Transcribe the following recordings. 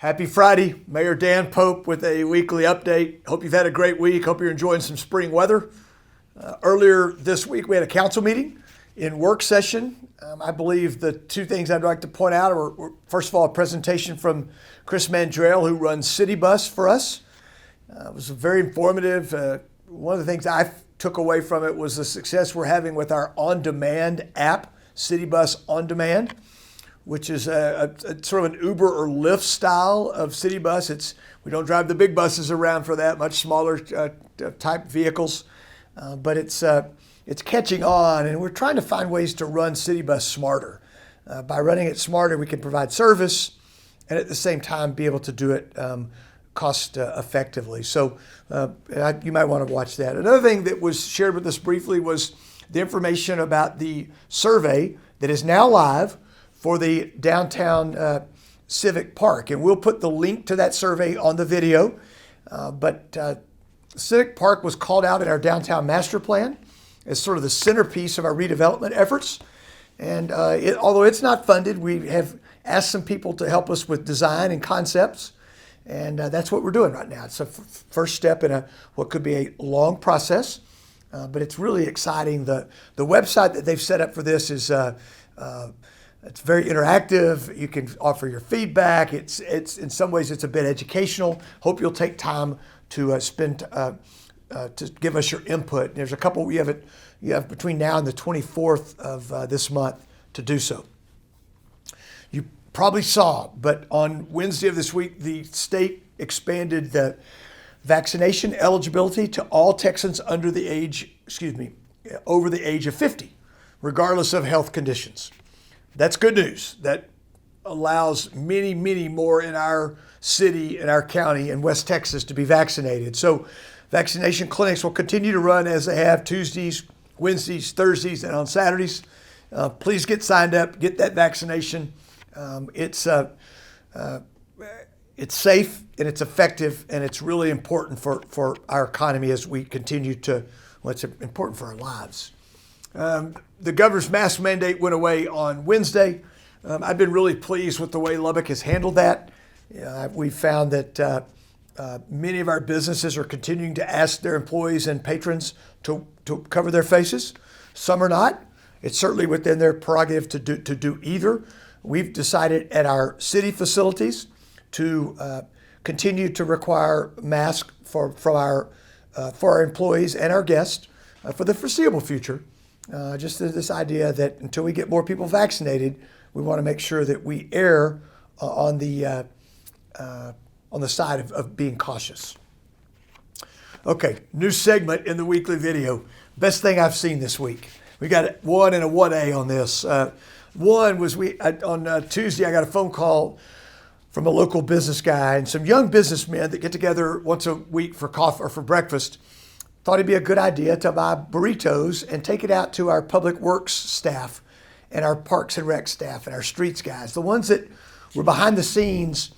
Happy Friday. Mayor Dan Pope with a weekly update. Hope you've had a great week. Hope you're enjoying some spring weather. Earlier this week, we had a council meeting in work session. I believe the two things I'd like to point out were first of all, a presentation from Chris Mandrell, who runs Citibus for us. It was very informative. One of the things I took away from it was the success we're having with our on-demand app, Citibus On-Demand, which is a sort of an Uber or Lyft style of city bus. We don't drive the big buses around for that, much smaller type vehicles, but it's catching on, and we're trying to find ways to run city bus smarter. By running it smarter, we can provide service and at the same time be able to do it cost effectively. So you might want to watch that. Another thing that was shared with us briefly was the information about the survey that is now live for the Downtown Civic Park. And we'll put the link to that survey on the video. But Civic Park was called out in our downtown master plan as sort of the centerpiece of our redevelopment efforts. And although it's not funded, we have asked some people to help us with design and concepts. And that's what we're doing right now. It's a first step in what could be a long process, but it's really exciting. The website that they've set up for this is it's very interactive. You can offer your feedback. It's in some ways it's a bit educational. Hope you'll take time to to give us your input. There's a couple you have between now and the 24th of this month to do so. You probably saw, but on Wednesday of this week, the state expanded the vaccination eligibility to all Texans over the age of 50, regardless of health conditions. That's good news. That allows many, many more in our city, in our county, in West Texas to be vaccinated. So vaccination clinics will continue to run as they have Tuesdays, Wednesdays, Thursdays, and on Saturdays. Please get signed up, get that vaccination. It's safe and it's effective, and it's really important for our economy as we continue to, it's important for our lives. The governor's mask mandate went away on Wednesday. I've been really pleased with the way Lubbock has handled that. We found that many of our businesses are continuing to ask their employees and patrons to cover their faces. Some are not. It's certainly within their prerogative to do either. We've decided at our city facilities to continue to require masks for our employees and our guests for the foreseeable future. Just this idea that until we get more people vaccinated, we want to make sure that we err on the side of being cautious. Okay, new segment in the weekly video. Best thing I've seen this week. We got 1 and a 1A on this. One was on Tuesday, I got a phone call from a local business guy and some young businessmen that get together once a week for coffee or for breakfast. Thought it'd be a good idea to buy burritos and take it out to our public works staff and our parks and rec staff and our streets guys, the ones that were behind the scenes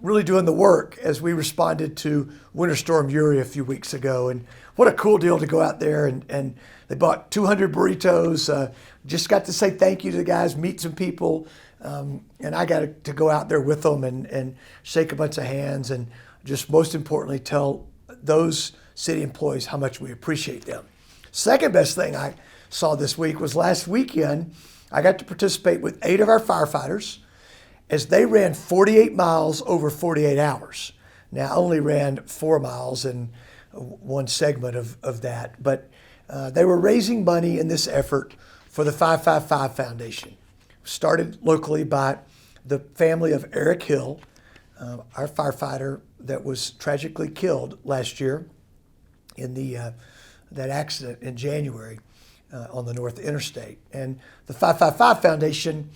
really doing the work as we responded to Winter Storm Uri a few weeks ago. And what a cool deal to go out there and they bought 200 burritos. Just got to say thank you to the guys, meet some people. And I got to go out there with them and shake a bunch of hands and just most importantly tell those city employees how much we appreciate them. Second best thing I saw this week was last weekend, I got to participate with 8 of our firefighters as they ran 48 miles over 48 hours. Now, I only ran 4 miles in one segment of that, but they were raising money in this effort for the 555 Foundation. Started locally by the family of Eric Hill, our firefighter that was tragically killed last year in that accident in January on the North Interstate. And the 555 Foundation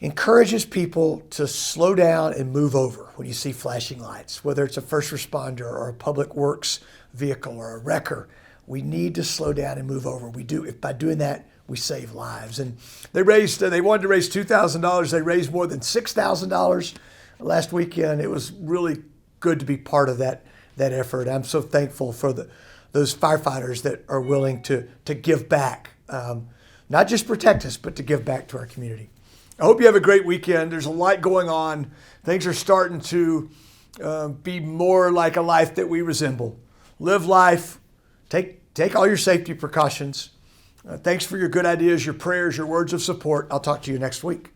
encourages people to slow down and move over when you see flashing lights, whether it's a first responder or a public works vehicle or a wrecker. We need to slow down and move over. If by doing that, we save lives. And they wanted to raise $2,000. They raised more than $6,000 last weekend. It was really good to be part of that effort. I'm so thankful for those firefighters that are willing to give back, not just protect us, but to give back to our community. I hope you have a great weekend. There's a lot going on. Things are starting to be more like a life that we resemble. Live life. Take all your safety precautions. Thanks for your good ideas, your prayers, your words of support. I'll talk to you next week.